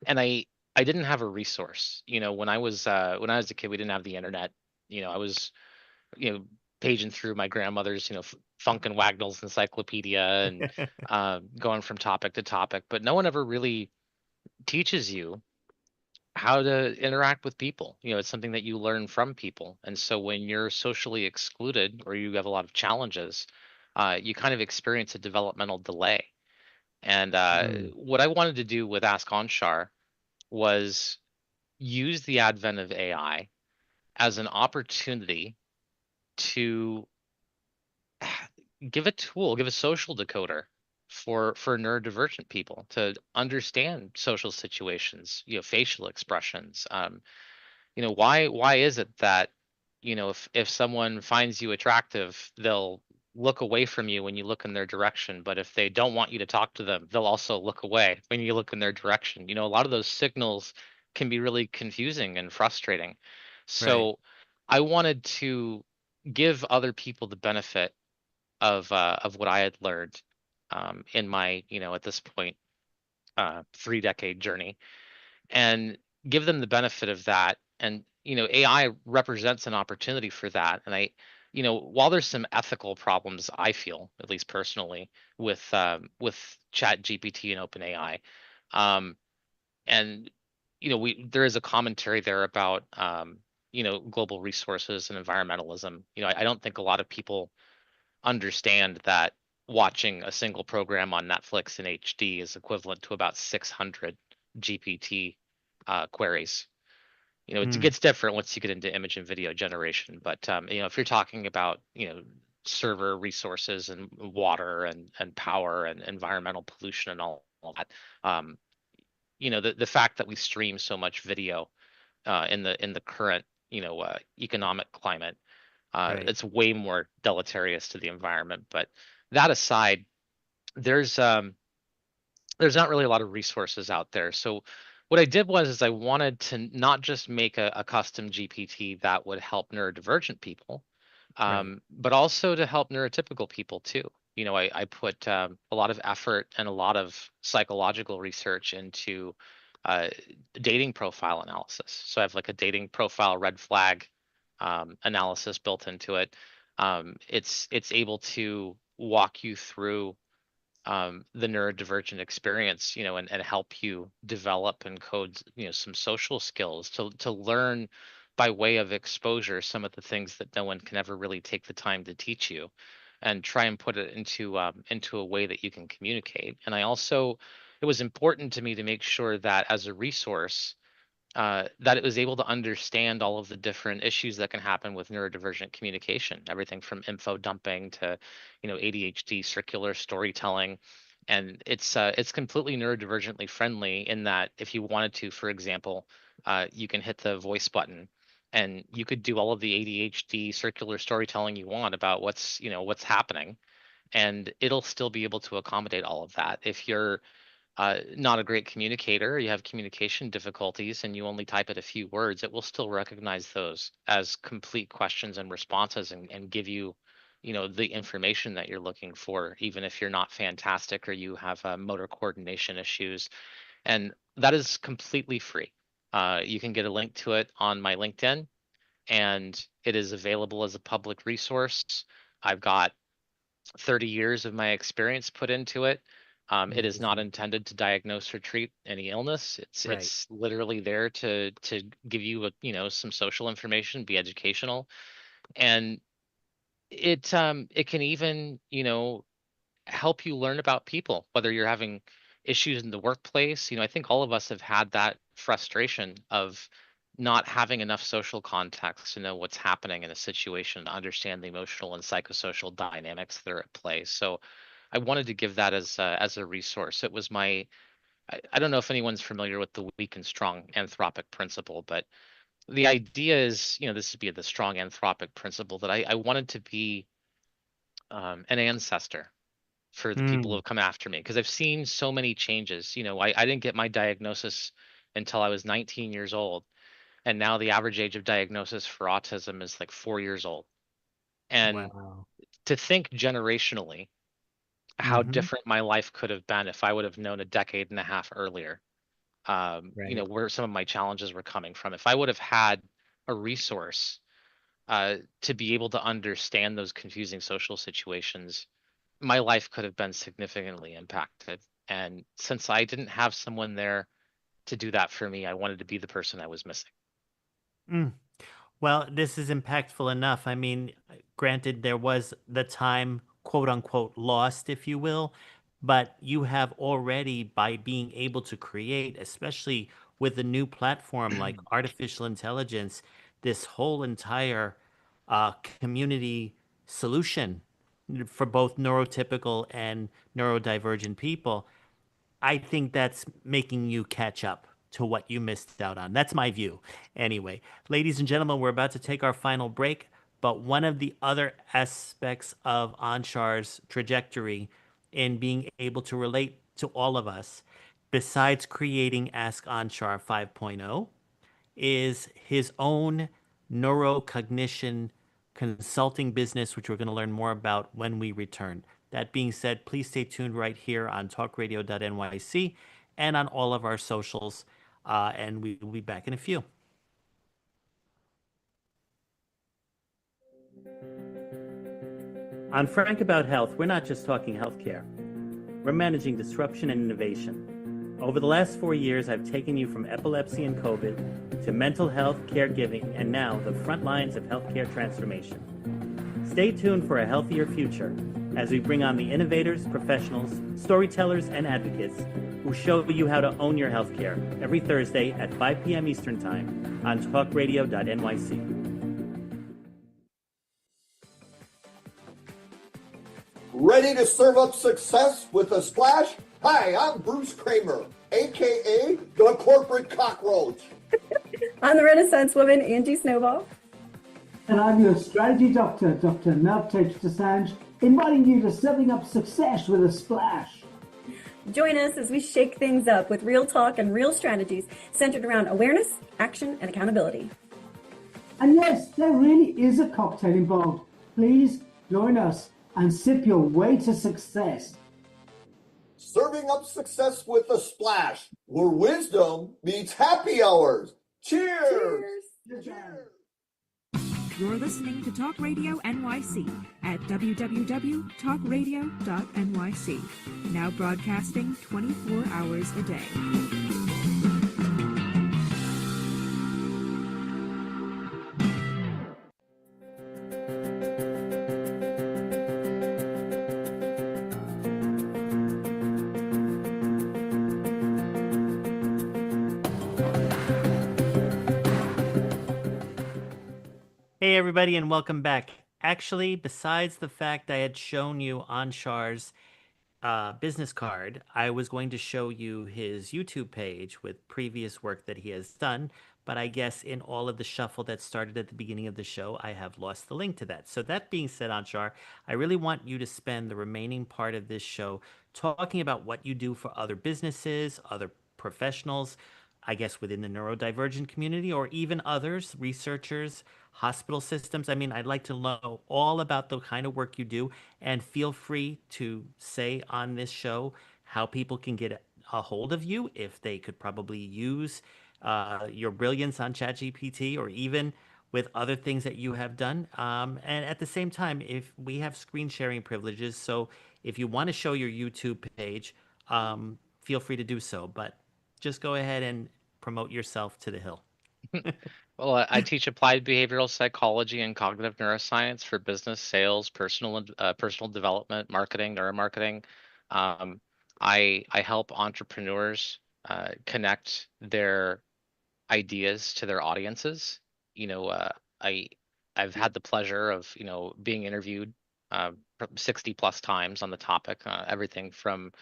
[SPEAKER 2] And I didn't have a resource. When I was a kid, we didn't have the internet. I was you know paging through my grandmother's Funk and Wagnall's encyclopedia, and going from topic to topic, but no one ever really teaches you how to interact with people. It's something that you learn from people. And so when you're socially excluded or you have a lot of challenges, you kind of experience a developmental delay. And
[SPEAKER 7] Mm.
[SPEAKER 2] what I wanted to do with AskAnshar was use the advent of AI as an opportunity to give a social decoder for neurodivergent people to understand social situations, facial expressions. Why is it that if someone finds you attractive, they'll look away from you when you look in their direction, but if they don't want you to talk to them, they'll also look away when you look in their direction. A lot of those signals can be really confusing and frustrating.
[SPEAKER 7] Right.
[SPEAKER 2] So I wanted to give other people the benefit of what I had learned in my at this point 3-decade journey, and give them the benefit of that. And AI represents an opportunity for that. And while there's some ethical problems, I feel, at least personally, with Chat GPT and OpenAI, um, and we there is a commentary there about global resources and environmentalism. I don't think a lot of people understand that watching a single program on Netflix in HD is equivalent to about 600 GPT queries. It
[SPEAKER 7] Mm.
[SPEAKER 2] gets different once you get into image and video generation, but if you're talking about server resources and water and power and environmental pollution and all that, the fact that we stream so much video in the current economic climate,
[SPEAKER 7] Right.
[SPEAKER 2] it's way more deleterious to the environment. But that aside, there's um there's not really a lot of resources out there. So what I did was is I wanted to not just make a custom GPT that would help neurodivergent people,
[SPEAKER 7] Right.
[SPEAKER 2] but also to help neurotypical people too. I put a lot of effort and a lot of psychological research into uh, dating profile analysis. So I have like a dating profile red flag analysis built into it. It's able to walk you through the neurodivergent experience, and help you develop and code, some social skills to learn by way of exposure some of the things that no one can ever really take the time to teach you, and try and put it into a way that you can communicate. And it was important to me to make sure that as a resource, that it was able to understand all of the different issues that can happen with neurodivergent communication, everything from info dumping to, ADHD, circular storytelling. And it's completely neurodivergently friendly in that if you wanted to, for example, you can hit the voice button and you could do all of the ADHD circular storytelling you want about what's happening, and it'll still be able to accommodate all of that. If you're not a great communicator, you have communication difficulties, and you only type it a few words, it will still recognize those as complete questions and responses, and give you, the information that you're looking for, even if you're not fantastic or you have motor coordination issues. And that is completely free. You can get a link to it on my LinkedIn, and it is available as a public resource. I've got 30 years of my experience put into it. It is not intended to diagnose or treat any illness. It's literally there to give you some social information, be educational, and it can even help you learn about people, whether you're having issues in the workplace. I think all of us have had that frustration of not having enough social context to know what's happening in a situation, to understand the emotional and psychosocial dynamics that are at play. So I wanted to give that as a resource. It was I don't know if anyone's familiar with the weak and strong anthropic principle, but the idea is, this would be the strong anthropic principle, that I wanted to be an ancestor for the people who have come after me, because I've seen so many changes. I didn't get my diagnosis until I was 19 years old, and now the average age of diagnosis for autism is like 4 years old. And to think generationally how different my life could have been if I would have known a decade and a half earlier, where some of my challenges were coming from. If I would have had a resource to be able to understand those confusing social situations, my life could have been significantly impacted. And since I didn't have someone there to do that for me, I wanted to be the person I was missing.
[SPEAKER 7] Well, this is impactful enough. I mean, granted, there was the time, quote unquote, lost, if you will, but you have already, by being able to create, especially with a new platform like artificial intelligence, this whole entire community solution for both neurotypical and neurodivergent people. I think that's making you catch up to what you missed out on. That's my view. Anyway, ladies and gentlemen, we're about to take our final break, but one of the other aspects of Anshar's trajectory in being able to relate to all of us, besides creating AskAnshar 5.0, is his own neurocognition consulting business, which we're going to learn more about when we return. That being said, please stay tuned right here on talkradio.nyc and on all of our socials, and we will be back in a few. On Frank About Health, we're not just talking healthcare. We're managing disruption and innovation. Over the last 4 years, I've taken you from epilepsy and COVID to mental health, caregiving, and now the front lines of healthcare transformation. Stay tuned for a healthier future as we bring on the innovators, professionals, storytellers, and advocates who show you how to own your healthcare every Thursday at 5 p.m. Eastern Time on talkradio.nyc.
[SPEAKER 12] Ready to serve up success with a splash? Hi, I'm Bruce Kramer, a.k.a. the Corporate Cockroach.
[SPEAKER 13] I'm the Renaissance woman, Angie Snowball.
[SPEAKER 14] And I'm your strategy doctor, Dr. Navtej Desange, inviting you to serving up success with a splash.
[SPEAKER 13] Join us as we shake things up with real talk and real strategies centered around awareness, action, and accountability.
[SPEAKER 14] And yes, there really is a cocktail involved. Please join us and sip your way to success.
[SPEAKER 12] Serving up success with a splash, where wisdom meets happy hours. Cheers!
[SPEAKER 13] Cheers!
[SPEAKER 12] Cheers!
[SPEAKER 11] You're listening to Talk Radio NYC at www.talkradio.nyc. Now broadcasting 24 hours a day.
[SPEAKER 7] Hey, everybody, and welcome back. Actually, besides the fact I had shown you Anshar's business card, I was going to show you his YouTube page with previous work that he has done. But I guess in all of the shuffle that started at the beginning of the show, I have lost the link to that. So that being said, Anshar, I really want you to spend the remaining part of this show talking about what you do for other businesses, other professionals, I guess within the neurodivergent community, or even others, researchers, hospital systems. I mean, I'd like to know all about the kind of work you do, and feel free to say on this show how people can get a hold of you, if they could probably use your brilliance on ChatGPT, or even with other things that you have done. And at the same time, if we have screen sharing privileges, so if you want to show your YouTube page, feel free to do so. But just go ahead and promote yourself to the hill.
[SPEAKER 2] Well, I teach applied behavioral psychology and cognitive neuroscience for business, sales, personal development, marketing, neuromarketing. Um, I help entrepreneurs connect their ideas to their audiences. You know, I I've had the pleasure of being interviewed 60 plus times on the topic, everything from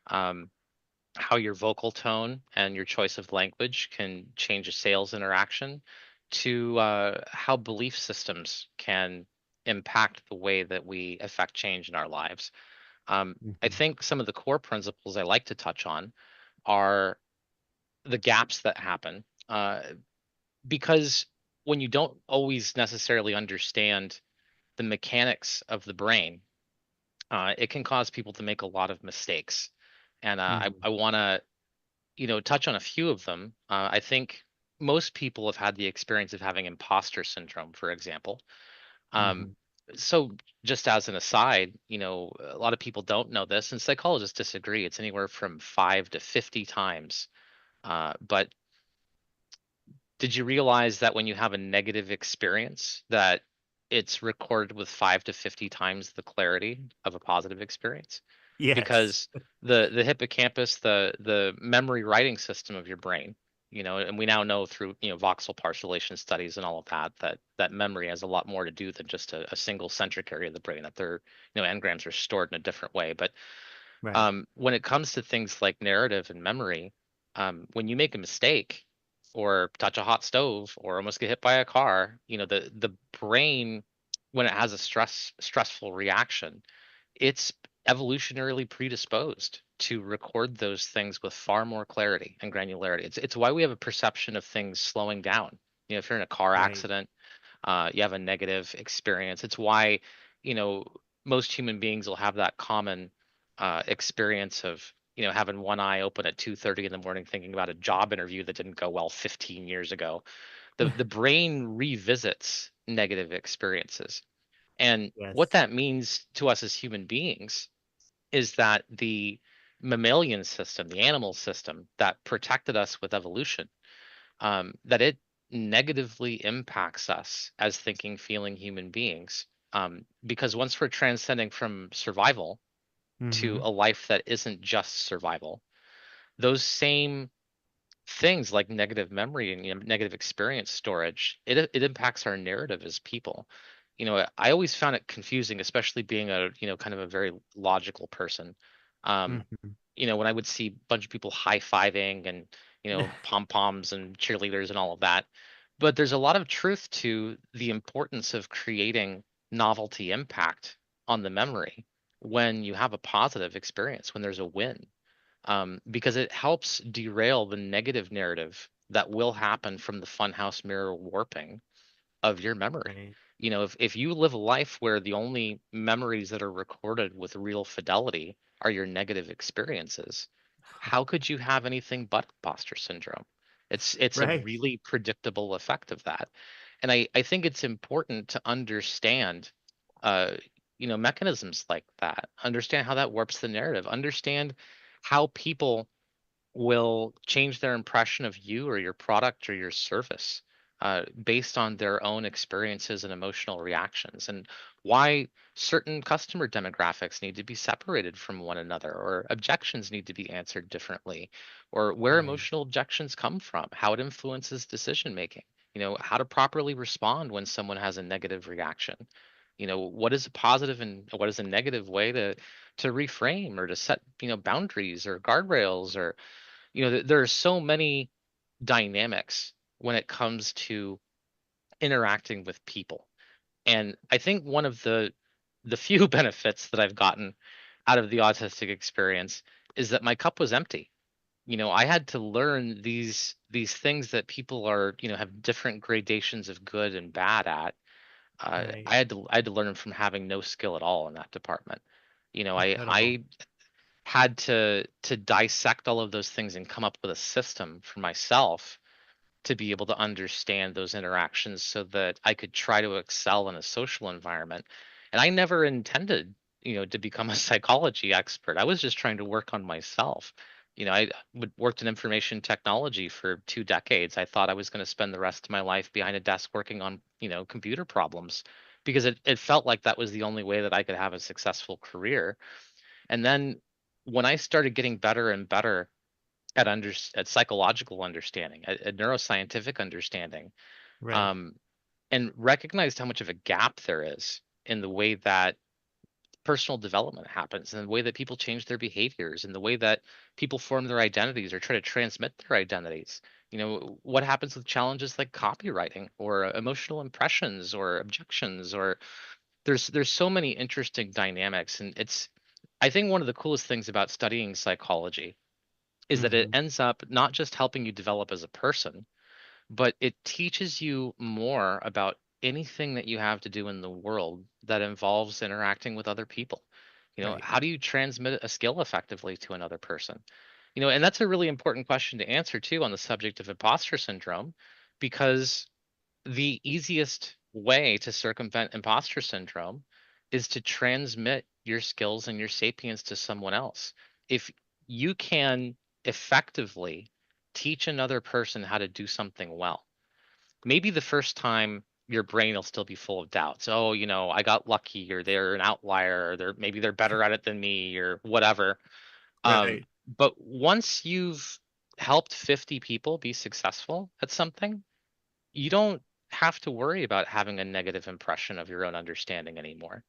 [SPEAKER 2] um, how your vocal tone and your choice of language can change a sales interaction to how belief systems can impact the way that we affect change in our lives. I think some of the core principles I like to touch on are the gaps that happen because when you don't always necessarily understand the mechanics of the brain, it can cause people to make a lot of mistakes. And I want to touch on a few of them. I think most people have had the experience of having imposter syndrome, for example. Um, so just as an aside, a lot of people don't know this, and psychologists disagree. It's anywhere from 5 to 50 times. But did you realize that when you have a negative experience, that it's recorded with 5 to 50 times the clarity of a positive experience?
[SPEAKER 7] Yes.
[SPEAKER 2] Because the hippocampus, the memory writing system of your brain, and we now know through voxel parcellation studies and all of that memory has a lot more to do than just a single centric area of the brain, that their engrams are stored in a different way. But
[SPEAKER 7] Right.
[SPEAKER 2] when it comes to things like narrative and memory, when you make a mistake or touch a hot stove or almost get hit by a car, the brain, when it has a stressful reaction, it's evolutionarily predisposed to record those things with far more clarity and granularity. It's why we have a perception of things slowing down. If you're in a car
[SPEAKER 7] Right.
[SPEAKER 2] accident, you have a negative experience. It's why, you know, most human beings will have that common experience of, having one eye open at 2:30 in the morning thinking about a job interview that didn't go well 15 years ago. The brain revisits negative experiences. And what
[SPEAKER 7] Yes.
[SPEAKER 2] that means to us as human beings is that the mammalian system, the animal system that protected us with evolution, that it negatively impacts us as thinking, feeling human beings. Because once we're transcending from survival to
[SPEAKER 7] Mm-hmm.
[SPEAKER 2] a life that isn't just survival, those same things like negative memory and negative experience storage, it impacts our narrative as people. I always found it confusing, especially being a kind of a very logical person. um
[SPEAKER 7] Mm-hmm.
[SPEAKER 2] when I would see a bunch of people high-fiving and pom poms and cheerleaders and all of that. But there's a lot of truth to the importance of creating novelty impact on the memory when you have a positive experience, when there's a win, because it helps derail the negative narrative that will happen from the funhouse mirror warping of your memory.
[SPEAKER 7] Right.
[SPEAKER 2] If you live a life where the only memories that are recorded with real fidelity are your negative experiences, how could you have anything but imposter syndrome? It's a
[SPEAKER 7] Right.
[SPEAKER 2] really predictable effect of that. And I think it's important to understand mechanisms like that, understand how that warps the narrative, understand how people will change their impression of you or your product or your service based on their own experiences and emotional reactions, and why certain customer demographics need to be separated from one another, or objections need to be answered differently, or where
[SPEAKER 7] Right.
[SPEAKER 2] emotional objections come from, how it influences decision making. how to properly respond when someone has a negative reaction. What is a positive and what is a negative way to reframe or to set, boundaries or guardrails, or, there are so many dynamics when it comes to interacting with people. And I think one of the few benefits that I've gotten out of the autistic experience is that my cup was empty. I had to learn these things that people are, have different gradations of good and bad at.
[SPEAKER 7] Right.
[SPEAKER 2] I had to learn from having no skill at all in that department.
[SPEAKER 7] Incredible.
[SPEAKER 2] I had to dissect all of those things and come up with a system for myself to be able to understand those interactions so that I could try to excel in a social environment. And I never intended, to become a psychology expert. I was just trying to work on myself. I worked in information technology for 2 decades. I thought I was going to spend the rest of my life behind a desk working on, computer problems, because it felt like that was the only way that I could have a successful career. And then when I started getting better and better at psychological understanding, at neuroscientific understanding,
[SPEAKER 7] Right.
[SPEAKER 2] and recognized how much of a gap there is in the way that personal development happens, and the way that people change their behaviors, and the way that people form their identities or try to transmit their identities. What happens with challenges like copywriting or emotional impressions or objections, or there's so many interesting dynamics. And I think one of the coolest things about studying psychology is that it
[SPEAKER 7] Mhm.
[SPEAKER 2] ends up not just helping you develop as a person, but it teaches you more about anything that you have to do in the world that involves interacting with other people.
[SPEAKER 7] Right.
[SPEAKER 2] How do you transmit a skill effectively to another person? And that's a really important question to answer too on the subject of imposter syndrome, because the easiest way to circumvent imposter syndrome is to transmit your skills and your sapience to someone else. If you can effectively teach another person how to do something well, maybe the first time your brain will still be full of doubts. Oh, I got lucky, or they're an outlier, or maybe they're better at it than me, or whatever.
[SPEAKER 7] Right.
[SPEAKER 2] But once you've helped 50 people be successful at something, you don't have to worry about having a negative impression of your own understanding anymore.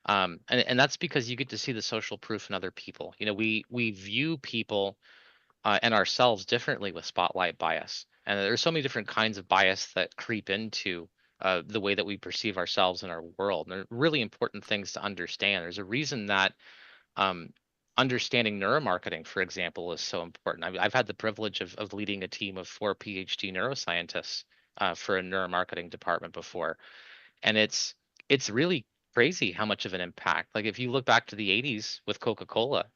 [SPEAKER 2] And that's because you get to see the social proof in other people. We view people and ourselves differently with spotlight bias. And there's so many different kinds of bias that creep into the way that we perceive ourselves in our world. And they're really important things to understand. There's a reason that um, understanding neuromarketing, for example, is so important. I've had the privilege of leading a team of 4 PhD neuroscientists for a neuromarketing department before, and it's really crazy how much of an impact. Like if you look back to the 80s with Coca-Cola,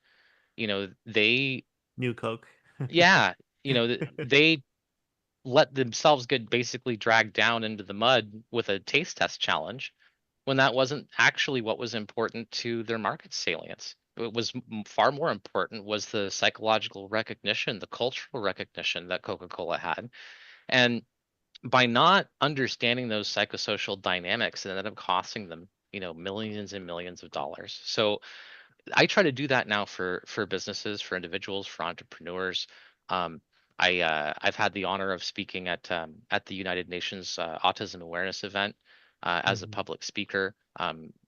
[SPEAKER 2] they
[SPEAKER 7] New Coke.
[SPEAKER 2] yeah, they let themselves get basically dragged down into the mud with a taste test challenge when that wasn't actually what was important to their market salience. It was far more important was the psychological recognition, the cultural recognition that Coca-Cola had. And by not understanding those psychosocial dynamics, it ended up costing them, millions and millions of dollars. So I try to do that now for businesses, for individuals, for entrepreneurs. Um, I've had the honor of speaking at the United Nations Autism Awareness event as a
[SPEAKER 7] Mhm.
[SPEAKER 2] public speaker,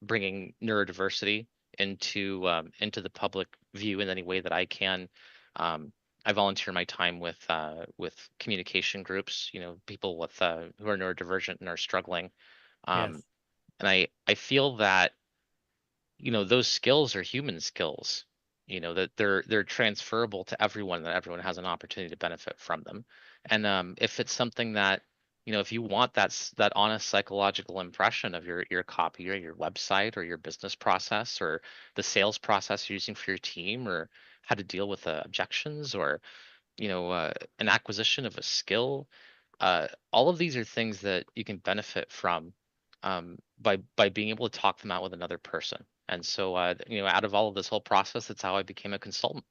[SPEAKER 2] bringing neurodiversity into the public view in any way that I can. Um, I volunteer my time with communication groups, people with who are neurodivergent and are struggling. Um,
[SPEAKER 7] Yes.
[SPEAKER 2] and I feel that those skills are human skills, that they're transferable to everyone, that everyone has an opportunity to benefit from them. And if it's something that, if you want that honest psychological impression of your copy or your website or your business process or the sales process you're using for your team, or how to deal with objections, or an acquisition of a skill, all of these are things that you can benefit from by being able to talk them out with another person. And so, out of all of this whole process, that's how I became a consultant.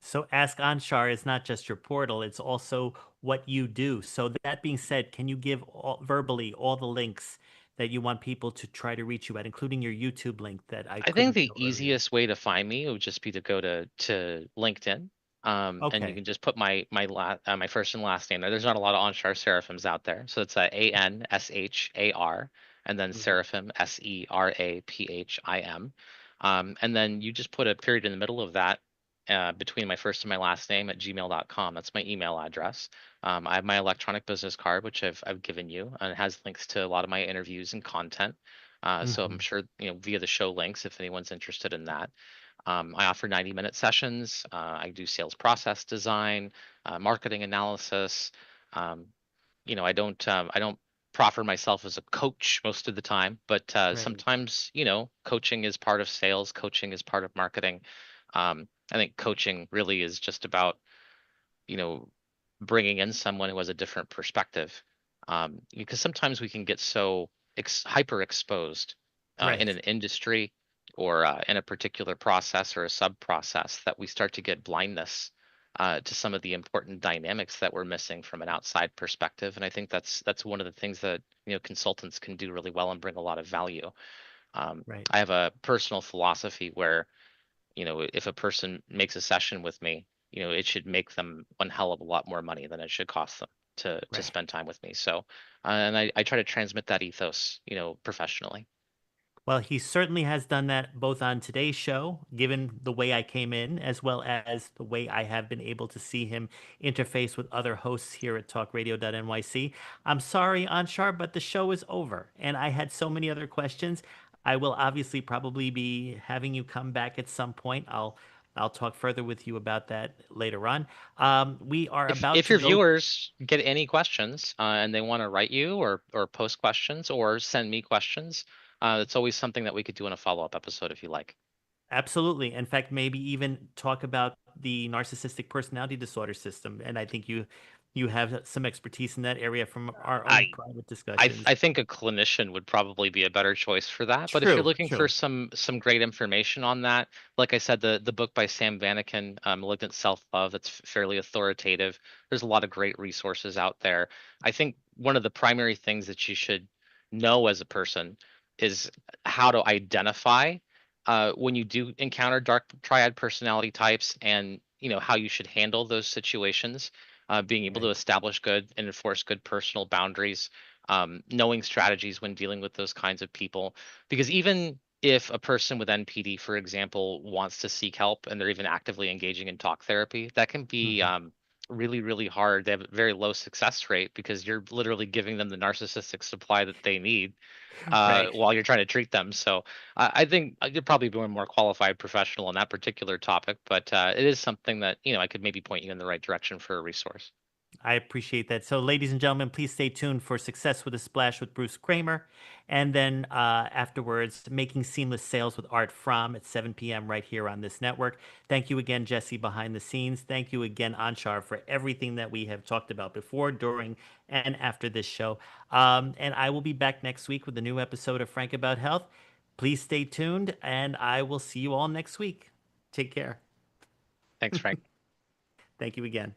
[SPEAKER 7] So Ask Anshar is not just your portal, it's also what you do. So that being said, can you give verbally all the links that you want people to try to reach you at, including your YouTube link that I
[SPEAKER 2] I think
[SPEAKER 7] couldn't
[SPEAKER 2] the
[SPEAKER 7] show earlier?
[SPEAKER 2] easiest way to find me would just be to go to LinkedIn. And you can just put my first and last name there. There's not a lot of Anshar Seraphims out there, so it's ANSHAR and then Seraphim SERAPHIM. And then you just put a period in the middle of that between my first and my last name at gmail.com. That's my email address. I have my electronic business card, which I've given you, and it has links to a lot of my interviews and content. So I'm sure via the show links if anyone's interested in that. I offer 90-minute sessions. I do sales process design, marketing analysis. I don't proffer myself as a coach most of the time, but sometimes coaching is part of sales. Coaching is part of marketing. I think coaching really is just about bringing in someone who has a different perspective, because sometimes we can get so hyper exposed in an industry or in a particular process or a sub process that we start to get blindness to some of the important dynamics that we're missing from an outside perspective. And I think that's one of the things that consultants can do really well and bring a lot of value. I have a personal philosophy where if a person makes a session with me, it should make them one hell of a lot more money than it should cost them to spend time with me. So and I try to transmit that ethos professionally.
[SPEAKER 7] Well, he certainly has done that both on today's show, given the way I came in, as well as the way I have been able to see him interface with other hosts here at talkradio.nyc. I'm sorry, Anshar, but the show is over, and I had so many other questions. I will obviously probably be having you come back at some point. I'll talk further with you about that later on. We are about
[SPEAKER 2] if
[SPEAKER 7] to
[SPEAKER 2] your
[SPEAKER 7] go...
[SPEAKER 2] viewers get any questions and they want to write you or post questions or send me questions, it's always something that we could do in a follow-up episode if you like.
[SPEAKER 7] Absolutely. In fact, maybe even talk about the narcissistic personality disorder system. And I think you have some expertise in that area from our own private discussions.
[SPEAKER 2] I think a clinician would probably be a better choice for that. But if you're looking for some great information on that, like I said, the book by Sam Vanaken, Malignant Self-Love, that's fairly authoritative. There's a lot of great resources out there. I think one of the primary things that you should know as a person is how to identify when you do encounter dark triad personality types, and how you should handle those situations. Being able to establish good and enforce good personal boundaries, knowing strategies when dealing with those kinds of people. Because even if a person with NPD, for example, wants to seek help and they're even actively engaging in talk therapy, that can be really, really hard. They have a very low success rate because you're literally giving them the narcissistic supply that they need while you're trying to treat them. So I think you'd probably be a more qualified professional on that particular topic, but it is something that, I could maybe point you in the right direction for a resource.
[SPEAKER 7] I appreciate that. So, ladies and gentlemen, please stay tuned for Success with a Splash with Bruce Kramer. And then afterwards, Making Seamless Sales with Art Fromm at 7 p.m. right here on this network. Thank you again, Jesse, behind the scenes. Thank you again, Anshar, for everything that we have talked about before, during, and after this show. And I will be back next week with a new episode of Frank About Health. Please stay tuned, and I will see you all next week. Take care.
[SPEAKER 2] Thanks, Frank.
[SPEAKER 7] Thank you again.